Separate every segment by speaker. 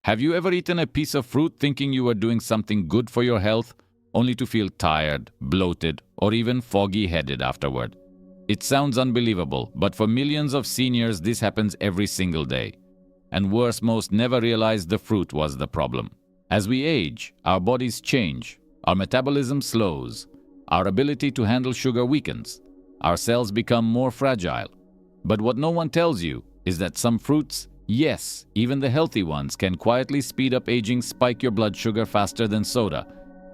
Speaker 1: Have you ever eaten a piece of fruit thinking you were doing something good for your health, only to feel tired, bloated, or even foggy-headed afterward? It sounds unbelievable, but for millions of seniors, this happens every single day. And worse, most never realize the fruit was the problem. As we age, our bodies change, our metabolism slows, our ability to handle sugar weakens, our cells become more fragile. But what no one tells you is that some fruits, yes, even the healthy ones, can quietly speed up aging, spike your blood sugar faster than soda,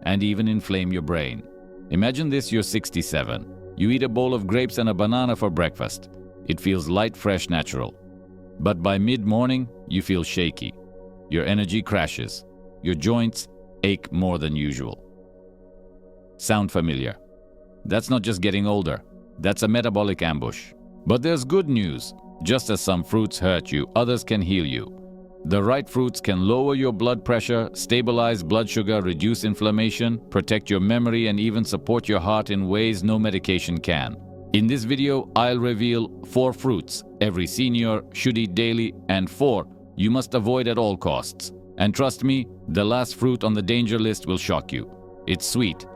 Speaker 1: and even inflame your brain. Imagine this: you're 67. You eat a bowl of grapes and a banana for breakfast. It feels light, fresh, natural. But by mid-morning, you feel shaky. Your energy crashes. Your joints ache more than usual. Sound familiar? That's not just getting older. That's a metabolic ambush. But there's good news. Just as some fruits hurt you, others can heal you. The right fruits can lower your blood pressure, stabilize blood sugar, reduce inflammation, protect your memory, and even support your heart in ways no medication can. In this video, I'll reveal 4 fruits every senior should eat daily and 4 you must avoid at all costs. And trust me, the last fruit on the danger list will shock you. It's sweet,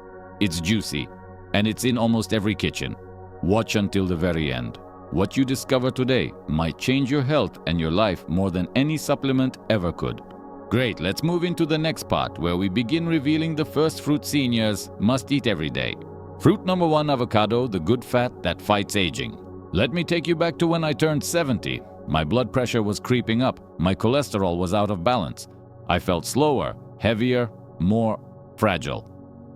Speaker 1: it's juicy, and it's in almost every kitchen. Watch until the very end. What you discover today might change your health and your life more than any supplement ever could. Great, let's move into the next part where we begin revealing the first fruit seniors must eat every day. Fruit number 1, avocado, the good fat that fights aging. Let me take you back to when I turned 70. My blood pressure was creeping up, my cholesterol was out of balance. I felt slower, heavier, more fragile.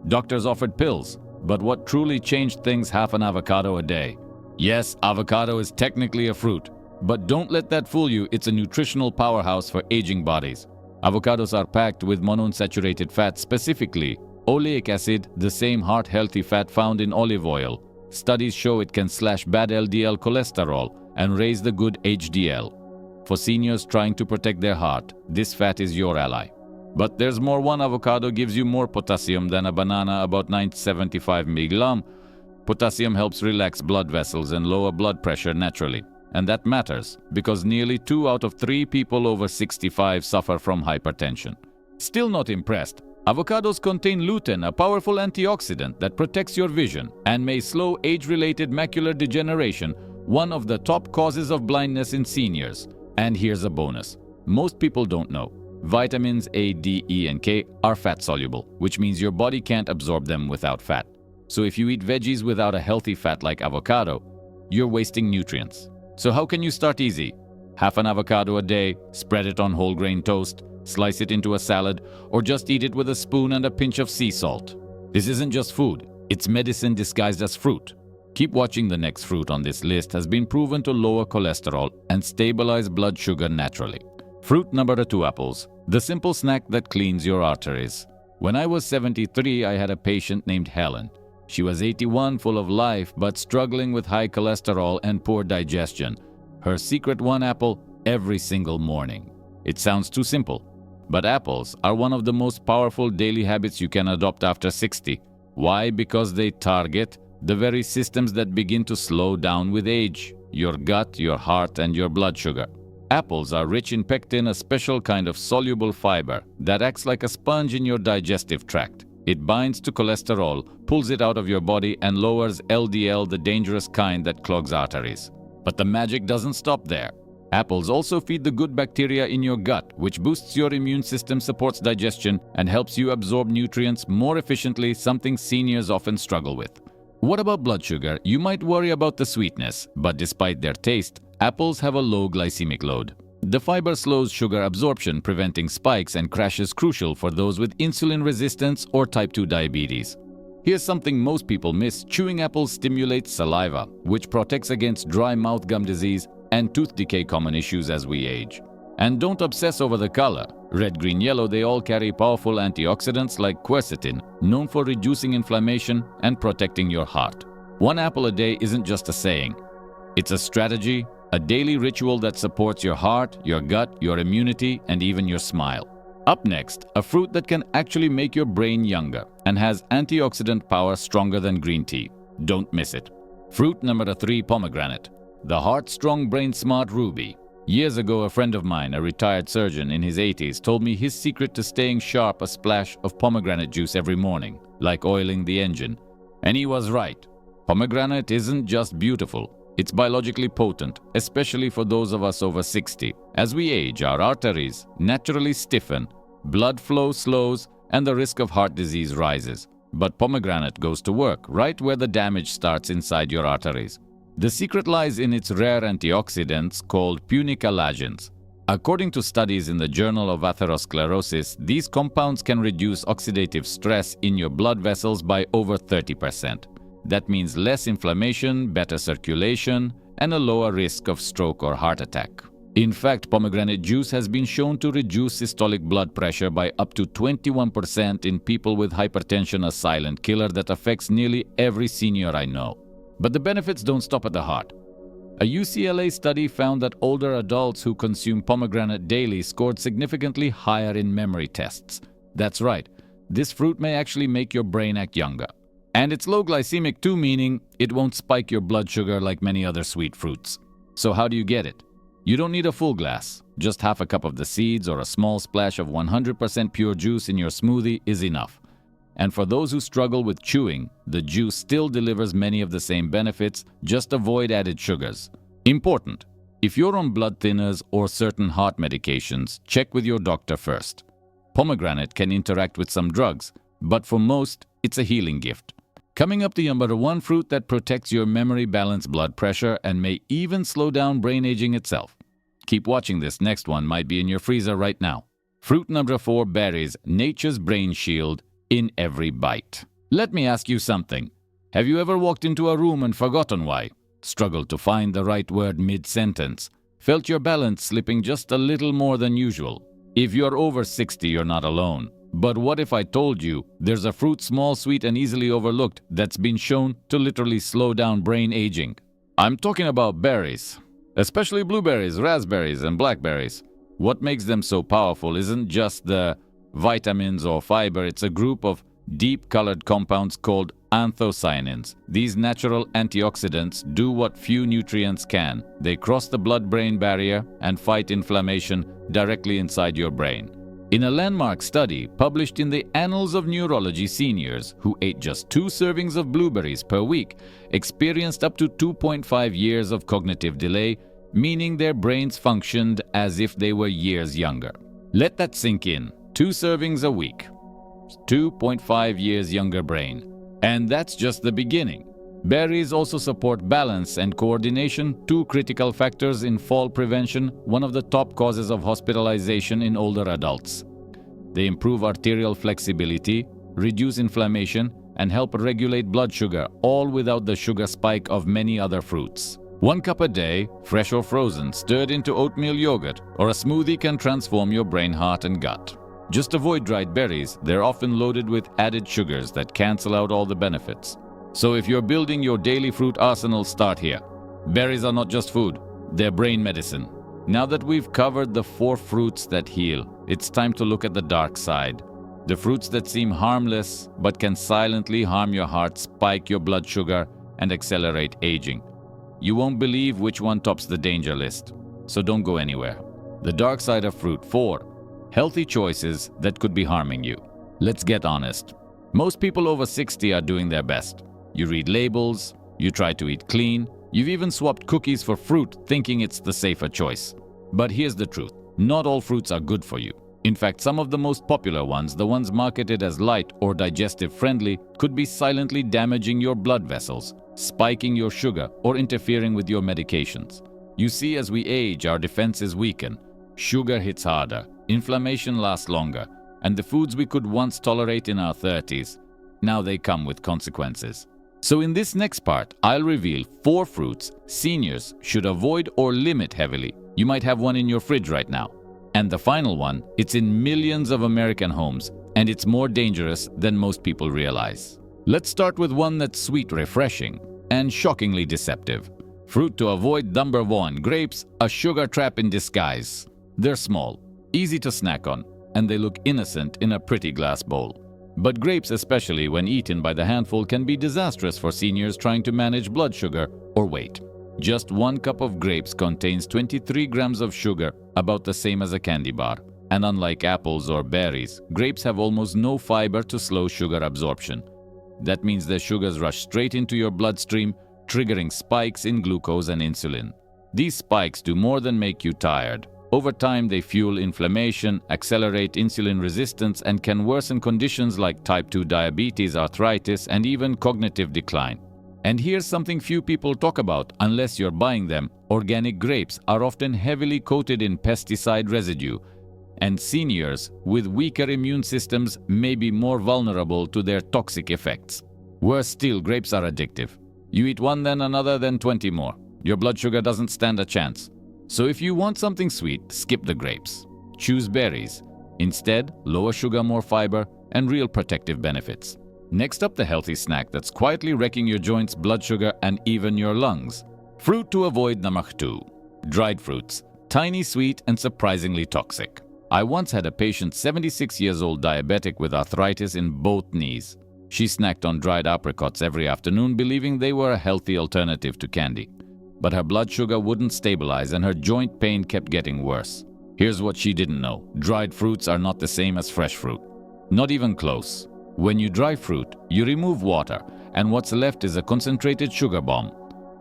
Speaker 1: Doctors offered pills, but what truly changed things: half an avocado a day. Yes, avocado is technically a fruit, but don't let that fool you. It's a nutritional powerhouse for aging bodies. Avocados are packed with monounsaturated fat, specifically oleic acid, the same heart-healthy fat found in olive oil. Studies show it can slash bad LDL cholesterol and raise the good HDL. For seniors trying to protect their heart, this fat is your ally. But there's more. One avocado gives you more potassium than a banana, about 975 mg. Potassium helps relax blood vessels and lower blood pressure naturally. And that matters because nearly 2 out of 3 people over 65 suffer from hypertension. Still not impressed? Avocados contain lutein, a powerful antioxidant that protects your vision and may slow age-related macular degeneration, one of the top causes of blindness in seniors. And here's a bonus. Most people don't know. Vitamins A, D, E, and K are fat-soluble, which means your body can't absorb them without fat. So if you eat veggies without a healthy fat like avocado, you're wasting nutrients. So how can you start easy? Half an avocado a day, spread it on whole grain toast, slice it into a salad, or just eat it with a spoon and a pinch of sea salt. This isn't just food, it's medicine disguised as fruit. Keep watching. The next fruit on this list has been proven to lower cholesterol and stabilize blood sugar naturally. Fruit number 2, apples, the simple snack that cleans your arteries. When I was 73, I had a patient named Helen. She was 81, full of life, but struggling with high cholesterol and poor digestion. Her secret: 1 apple every single morning. It sounds too simple, but apples are one of the most powerful daily habits you can adopt after 60. Why? Because they target the very systems that begin to slow down with age: your gut, your heart, and your blood sugar. Apples are rich in pectin, a special kind of soluble fiber that acts like a sponge in your digestive tract. It binds to cholesterol, pulls it out of your body, and lowers LDL, the dangerous kind that clogs arteries. But the magic doesn't stop there. Apples also feed the good bacteria in your gut, which boosts your immune system, supports digestion, and helps you absorb nutrients more efficiently, something seniors often struggle with. What about blood sugar? You might worry about the sweetness, but despite their taste, apples have a low glycemic load. The fiber slows sugar absorption, preventing spikes and crashes, crucial for those with insulin resistance or type 2 diabetes. Here's something most people miss: chewing apples stimulates saliva, which protects against dry mouth, gum disease, and tooth decay, common issues as we age. And don't obsess over the color. Red, green, yellow, they all carry powerful antioxidants like quercetin, known for reducing inflammation and protecting your heart. 1 apple a day isn't just a saying. It's a strategy, a daily ritual that supports your heart, your gut, your immunity, and even your smile. Up next, a fruit that can actually make your brain younger and has antioxidant power stronger than green tea. Don't miss it. Fruit number 3, pomegranate, the heart-strong, brain-smart ruby. Years ago, a friend of mine, a retired surgeon in his 80s, told me his secret to staying sharp: a splash of pomegranate juice every morning, like oiling the engine. And he was right. Pomegranate isn't just beautiful, it's biologically potent, especially for those of us over 60. As we age, our arteries naturally stiffen, blood flow slows, and the risk of heart disease rises. But pomegranate goes to work right where the damage starts, inside your arteries. The secret lies in its rare antioxidants called punicalagins. According to studies in the Journal of Atherosclerosis, these compounds can reduce oxidative stress in your blood vessels by over 30%. That means less inflammation, better circulation, and a lower risk of stroke or heart attack. In fact, pomegranate juice has been shown to reduce systolic blood pressure by up to 21% in people with hypertension, a silent killer that affects nearly every senior I know. But the benefits don't stop at the heart. A UCLA study found that older adults who consume pomegranate daily scored significantly higher in memory tests. That's right, this fruit may actually make your brain act younger. And it's low glycemic too, meaning it won't spike your blood sugar like many other sweet fruits. So how do you get it? You don't need a full glass. Just half a cup of the seeds or a small splash of 100% pure juice in your smoothie is enough. And for those who struggle with chewing, the juice still delivers many of the same benefits, just avoid added sugars. Important: if you're on blood thinners or certain heart medications, check with your doctor first. Pomegranate can interact with some drugs, but for most, it's a healing gift. Coming up, the number one fruit that protects your memory, balance blood pressure, and may even slow down brain aging itself. Keep watching, this next one might be in your freezer right now. Fruit number 4, berries, nature's brain shield in every bite. Let me ask you something. Have you ever walked into a room and forgotten why? Struggled to find the right word mid-sentence? Felt your balance slipping just a little more than usual? If you're over 60, you're not alone. But what if I told you there's a fruit small, sweet, and easily overlooked that's been shown to literally slow down brain aging? I'm talking about berries, especially blueberries, raspberries, and blackberries. What makes them so powerful isn't just the vitamins or fiber, it's a group of deep-colored compounds called anthocyanins. These natural antioxidants do what few nutrients can. They cross the blood-brain barrier and fight inflammation directly inside your brain. In a landmark study published in the Annals of Neurology, seniors who ate just 2 servings of blueberries per week experienced up to 2.5 years of cognitive delay, meaning their brains functioned as if they were years younger. Let that sink in. 2 servings a week. 2.5 years younger brain. And that's just the beginning. Berries also support balance and coordination, 2 critical factors in fall prevention, one of the top causes of hospitalization in older adults. They improve arterial flexibility, reduce inflammation, and help regulate blood sugar, all without the sugar spike of many other fruits. 1 cup a day, fresh or frozen, stirred into oatmeal yogurt or a smoothie can transform your brain, heart, and gut. Just avoid dried berries. They're often loaded with added sugars that cancel out all the benefits. So if you're building your daily fruit arsenal, start here. Berries are not just food, they're brain medicine. Now that we've covered the 4 fruits that heal, it's time to look at the dark side. The fruits that seem harmless but can silently harm your heart, spike your blood sugar, and accelerate aging. You won't believe which one tops the danger list. So don't go anywhere. The dark side of fruit 4. Healthy choices that could be harming you. Let's get honest. Most people over 60 are doing their best. You read labels, you try to eat clean, you've even swapped cookies for fruit thinking it's the safer choice. But here's the truth. Not all fruits are good for you. In fact, some of the most popular ones, the ones marketed as light or digestive friendly, could be silently damaging your blood vessels, spiking your sugar, or interfering with your medications. You see, as we age, our defenses weaken. Sugar hits harder, inflammation lasts longer, and the foods we could once tolerate in our 30s, now they come with consequences. So in this next part, I'll reveal 4 fruits seniors should avoid or limit heavily. You might have one in your fridge right now. And the final one, it's in millions of American homes, and it's more dangerous than most people realize. Let's start with one that's sweet, refreshing, and shockingly deceptive. Fruit to avoid number 1, grapes, a sugar trap in disguise. They're small, easy to snack on, and they look innocent in a pretty glass bowl. But grapes, especially when eaten by the handful, can be disastrous for seniors trying to manage blood sugar or weight. Just 1 cup of grapes contains 23 grams of sugar, about the same as a candy bar. And unlike apples or berries, grapes have almost no fiber to slow sugar absorption. That means the sugars rush straight into your bloodstream, triggering spikes in glucose and insulin. These spikes do more than make you tired. Over time, they fuel inflammation, accelerate insulin resistance, and can worsen conditions like type 2 diabetes, arthritis, and even cognitive decline. And here's something few people talk about unless you're buying them. Organic grapes are often heavily coated in pesticide residue, and seniors with weaker immune systems may be more vulnerable to their toxic effects. Worse still, grapes are addictive. You eat one, then another, then 20 more. Your blood sugar doesn't stand a chance. So if you want something sweet, skip the grapes. Choose berries. Instead, lower sugar, more fiber, and real protective benefits. Next up, the healthy snack that's quietly wrecking your joints, blood sugar, and even your lungs. Fruit to avoid number 2. Dried fruits. Tiny, sweet, and surprisingly toxic. I once had a patient 76 years old diabetic with arthritis in both knees. She snacked on dried apricots every afternoon, believing they were a healthy alternative to candy. But her blood sugar wouldn't stabilize and her joint pain kept getting worse. Here's what she didn't know. Dried fruits are not the same as fresh fruit. Not even close. When you dry fruit, you remove water, and what's left is a concentrated sugar bomb.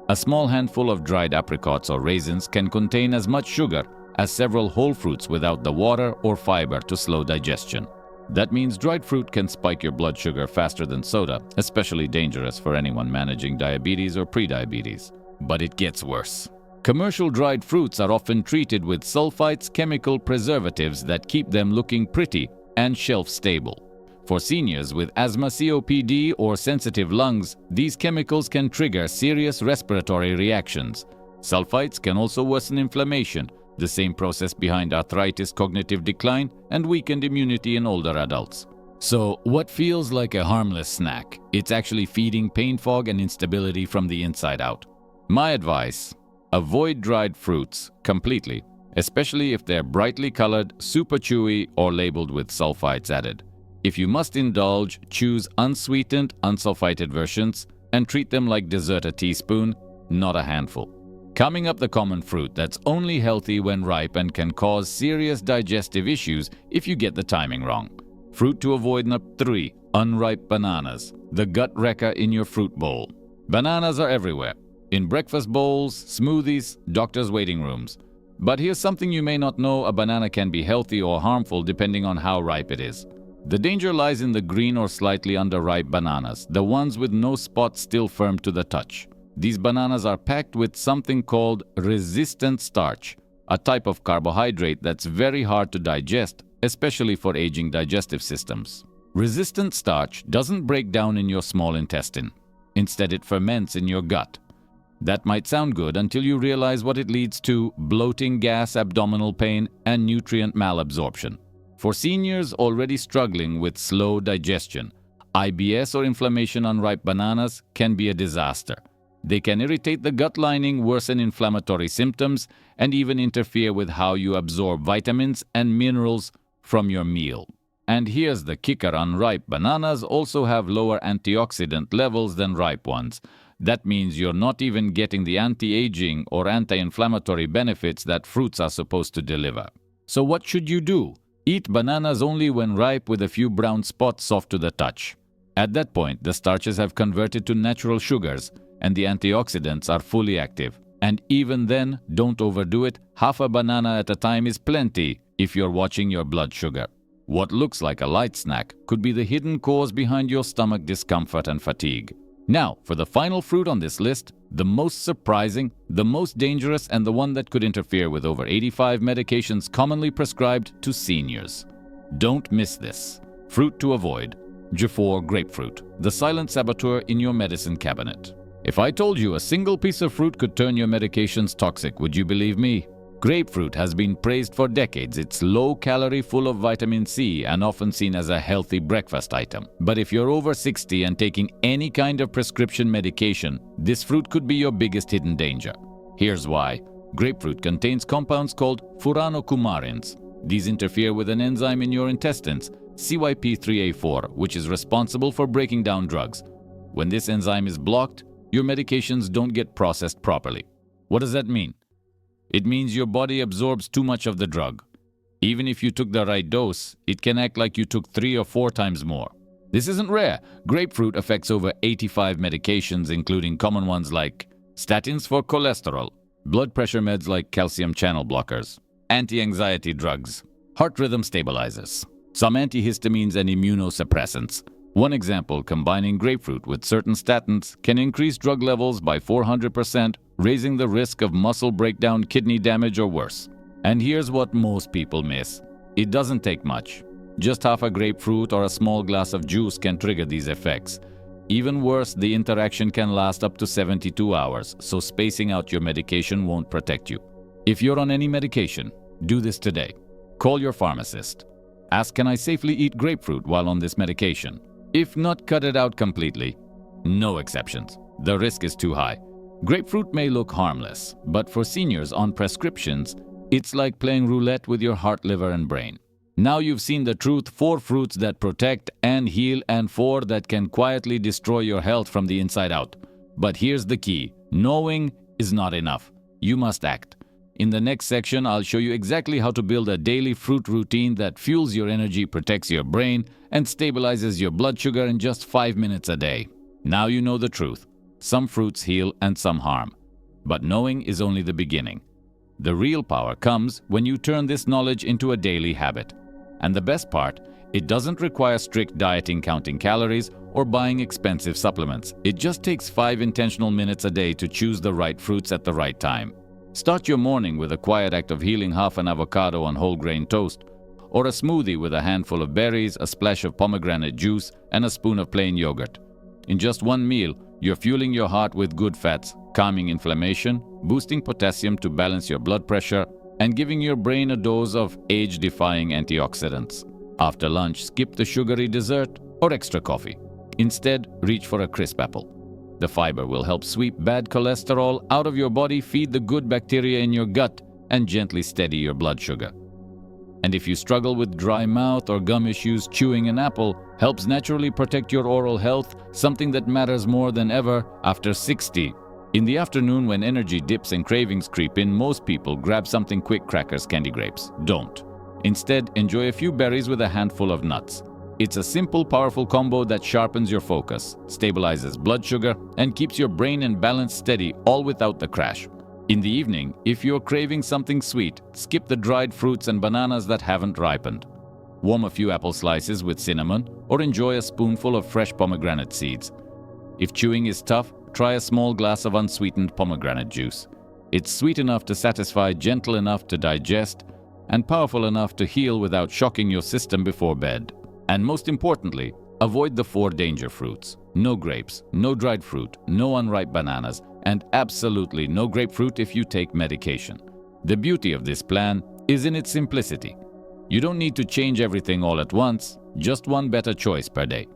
Speaker 1: A small handful of dried apricots or raisins can contain as much sugar as several whole fruits without the water or fiber to slow digestion. That means dried fruit can spike your blood sugar faster than soda, especially dangerous for anyone managing diabetes or prediabetes. But it gets worse. Commercial dried fruits are often treated with sulfites, chemical preservatives that keep them looking pretty and shelf-stable. For seniors with asthma, COPD, or sensitive lungs, these chemicals can trigger serious respiratory reactions. Sulfites can also worsen inflammation, the same process behind arthritis, cognitive decline, and weakened immunity in older adults. So, what feels like a harmless snack, it's actually feeding pain, fog, and instability from the inside out. My advice: avoid dried fruits completely, especially if they're brightly colored, super chewy, or labeled with sulfites added. If you must indulge, choose unsweetened, unsulfited versions and treat them like dessert a teaspoon, not a handful. Coming up, the common fruit that's only healthy when ripe and can cause serious digestive issues if you get the timing wrong. Fruit to avoid number 3, unripe bananas, the gut wrecker in your fruit bowl. Bananas are everywhere, in breakfast bowls, smoothies, doctors' waiting rooms. But here's something you may not know: a banana can be healthy or harmful depending on how ripe it is. The danger lies in the green or slightly underripe bananas, the ones with no spots still firm to the touch. These bananas are packed with something called resistant starch, a type of carbohydrate that's very hard to digest, especially for aging digestive systems. Resistant starch doesn't break down in your small intestine. Instead, it ferments in your gut. That might sound good until you realize what it leads to: bloating, gas, abdominal pain, and nutrient malabsorption. For seniors already struggling with slow digestion, IBS or inflammation on ripe bananas can be a disaster. They can irritate the gut lining, worsen inflammatory symptoms, and even interfere with how you absorb vitamins and minerals from your meal. And here's the kicker: unripe bananas also have lower antioxidant levels than ripe ones. That means you're not even getting the anti-aging or anti-inflammatory benefits that fruits are supposed to deliver. So what should you do? Eat bananas only when ripe, with a few brown spots soft to the touch. At that point, the starches have converted to natural sugars, and the antioxidants are fully active. And even then, don't overdo it. Half a banana at a time is plenty if you're watching your blood sugar. What looks like a light snack could be the hidden cause behind your stomach discomfort and fatigue. Now, for the final fruit on this list, the most surprising, the most dangerous, and the one that could interfere with over 85 medications commonly prescribed to seniors. Don't miss this. Fruit to avoid: J4 grapefruit, the silent saboteur in your medicine cabinet. If I told you a single piece of fruit could turn your medications toxic, would you believe me? Grapefruit has been praised for decades. It's low-calorie, full of vitamin C, and often seen as a healthy breakfast item. But if you're over 60 and taking any kind of prescription medication, this fruit could be your biggest hidden danger. Here's why. Grapefruit contains compounds called furanocoumarins. These interfere with an enzyme in your intestines, CYP3A4, which is responsible for breaking down drugs. When this enzyme is blocked, your medications don't get processed properly. What does that mean? It means your body absorbs too much of the drug. Even if you took the right dose, it can act like you took 3 or 4 times more. This isn't rare. Grapefruit affects over 85 medications, including common ones like statins for cholesterol, blood pressure meds like calcium channel blockers, anti-anxiety drugs, heart rhythm stabilizers, some antihistamines and immunosuppressants. One example, combining grapefruit with certain statins can increase drug levels by 400%, raising the risk of muscle breakdown, kidney damage, or worse. And here's what most people miss. It doesn't take much. Just half a grapefruit or a small glass of juice can trigger these effects. Even worse, the interaction can last up to 72 hours, so spacing out your medication won't protect you. If you're on any medication, do this today. Call your pharmacist. Ask, can I safely eat grapefruit while on this medication? If not, cut it out completely. No exceptions. The risk is too high. Grapefruit may look harmless, but for seniors on prescriptions, it's like playing roulette with your heart, liver, and brain. Now you've seen the truth: 4 fruits that protect and heal, and 4 that can quietly destroy your health from the inside out. But here's the key: knowing is not enough. You must act. In the next section, I'll show you exactly how to build a daily fruit routine that fuels your energy, protects your brain, and stabilizes your blood sugar in just 5 minutes a day. Now you know the truth. Some fruits heal and some harm. But knowing is only the beginning. The real power comes when you turn this knowledge into a daily habit. And the best part, it doesn't require strict dieting, counting calories, or buying expensive supplements. It just takes 5 intentional minutes a day to choose the right fruits at the right time. Start your morning with a quiet act of healing: half an avocado on whole grain toast, or a smoothie with a handful of berries, a splash of pomegranate juice, and a spoon of plain yogurt. In just one meal, you're fueling your heart with good fats, calming inflammation, boosting potassium to balance your blood pressure, and giving your brain a dose of age-defying antioxidants. After lunch, skip the sugary dessert or extra coffee. Instead, reach for a crisp apple. The fiber will help sweep bad cholesterol out of your body, feed the good bacteria in your gut, and gently steady your blood sugar. And if you struggle with dry mouth or gum issues, chewing an apple helps naturally protect your oral health, something that matters more than ever after 60. In the afternoon, when energy dips and cravings creep in, most people grab something quick: crackers, candy, grapes. Don't. Instead, enjoy a few berries with a handful of nuts. It's a simple, powerful combo that sharpens your focus, stabilizes blood sugar, and keeps your brain and balance steady, all without the crash. In the evening, if you're craving something sweet, skip the dried fruits and bananas that haven't ripened. Warm a few apple slices with cinnamon, or enjoy a spoonful of fresh pomegranate seeds. If chewing is tough, try a small glass of unsweetened pomegranate juice. It's sweet enough to satisfy, gentle enough to digest, and powerful enough to heal without shocking your system before bed. And most importantly, avoid the 4 danger fruits. No grapes, no dried fruit, no unripe bananas, and absolutely no grapefruit if you take medication. The beauty of this plan is in its simplicity. You don't need to change everything all at once, just one better choice per day.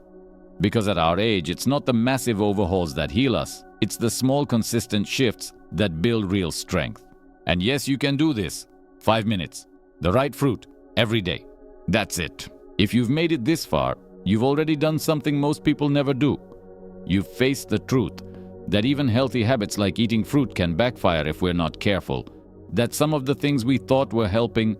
Speaker 1: Because at our age, it's not the massive overhauls that heal us, it's the small, consistent shifts that build real strength. And yes, you can do this. 5 minutes. The right fruit, every day. That's it. If you've made it this far, you've already done something most people never do. You've faced the truth that even healthy habits like eating fruit can backfire if we're not careful. That some of the things we thought were helping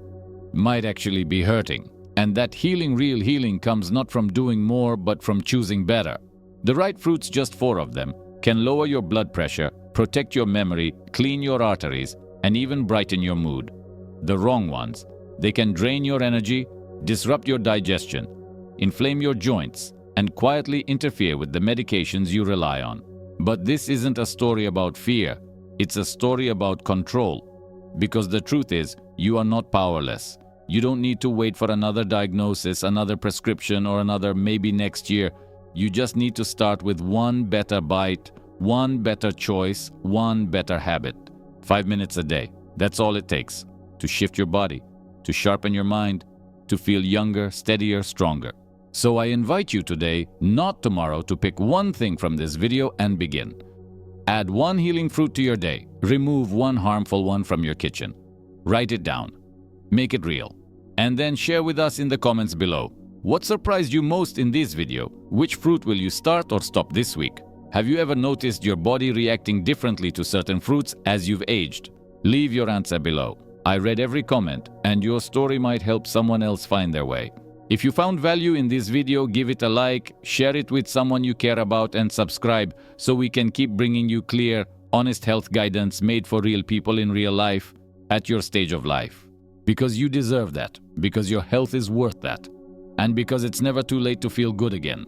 Speaker 1: might actually be hurting. And that real healing comes not from doing more, but from choosing better. The right fruits, just 4 of them, can lower your blood pressure, protect your memory, clean your arteries, and even brighten your mood. The wrong ones, they can drain your energy, disrupt your digestion, inflame your joints, and quietly interfere with the medications you rely on. But this isn't a story about fear, it's a story about control. Because the truth is, you are not powerless. You don't need to wait for another diagnosis, another prescription, or another maybe next year. You just need to start with one better bite, one better choice, one better habit. 5 minutes a day. That's all it takes to shift your body, to sharpen your mind, to feel younger, steadier, stronger. So I invite you today, not tomorrow, to pick one thing from this video and begin. Add 1 healing fruit to your day. Remove 1 harmful one from your kitchen. Write it down. Make it real. And then share with us in the comments below. What surprised you most in this video? Which fruit will you start or stop this week? Have you ever noticed your body reacting differently to certain fruits as you've aged? Leave your answer below. I read every comment, and your story might help someone else find their way. If you found value in this video, give it a like, share it with someone you care about, and subscribe so we can keep bringing you clear, honest health guidance made for real people in real life at your stage of life. Because you deserve that, because your health is worth that, and because it's never too late to feel good again.